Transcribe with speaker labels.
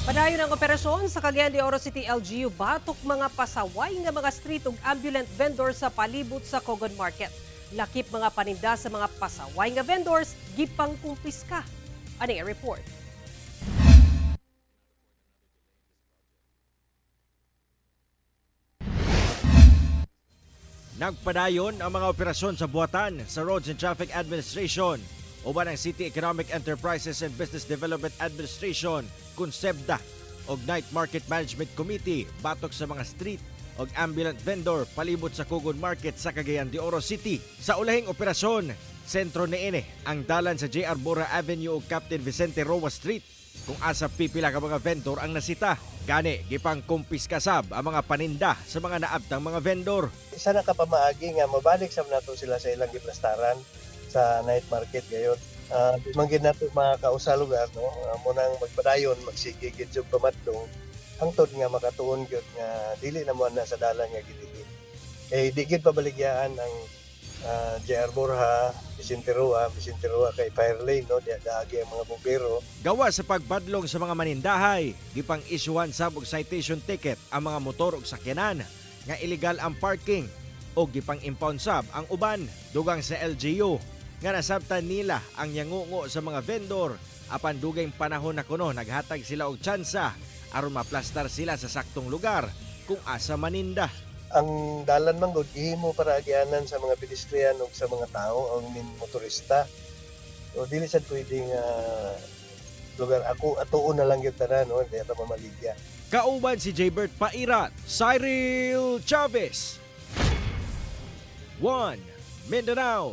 Speaker 1: Padayon ang operasyon sa Cagayan de Oro City LGU batok mga pasaway nga mga street ug ambulant vendors sa palibot sa Cogon Market. Lakip mga paninda sa mga pasaway nga vendors gipangkumpiska. Ani ang report.
Speaker 2: Nagpadayon ang mga operasyon sa buhatan sa Roads and Traffic Administration uban ang City Economic Enterprises and Business Development Administration, KONSEBDA og Night Market Management Committee batok sa mga street og ambulant vendor palibot sa Cogon Market sa Cagayan de Oro City. Sa ulahing operasyon, sentro niini ang dalan sa JR Bora Avenue ug Captain Vicente Roa Street kung asa pipila ka mga vendor ang nasita. Gani, gipang kumpiskasab ang mga paninda sa mga naabtang mga vendor.
Speaker 3: Isa na kapamaagi nga mabalik sa nato sila sa ilang giplastaran sa night market gayon. Manggid nato mga kausa lugar no, munang magpadayon magsigigid jud pamadlong hangtod nga makatuon gyud nga dili na mo na sa dalan nga gidili. Di gid pabaligyaan ang JR Borja, Vicente Roa kay fire lane no, daagi ang mga bumbero.
Speaker 2: Gawa sa pagbadlong sa mga manindahay, gipang isyuhan sab og citation ticket ang mga motor ug sakyanan nga illegal ang parking o gipang impound sab ang uban. Dugang sa LGU nga nasabtan nila ang yangungo sa mga vendor apan dugay panahon na kuno naghatag sila og tsansa aron maplastar sila sa saktong lugar kung asa maninda.
Speaker 3: Ang dalan man gud gihimo para agyanan sa mga pedestrian ug sa mga tao ang motorista. So dili sad pwedeng lugar ako atuon na lang gyud tanan no, di ata mamaligya.
Speaker 2: Kauban si Jaybert Pairat, Cyril Chavez. 1 Mindanao.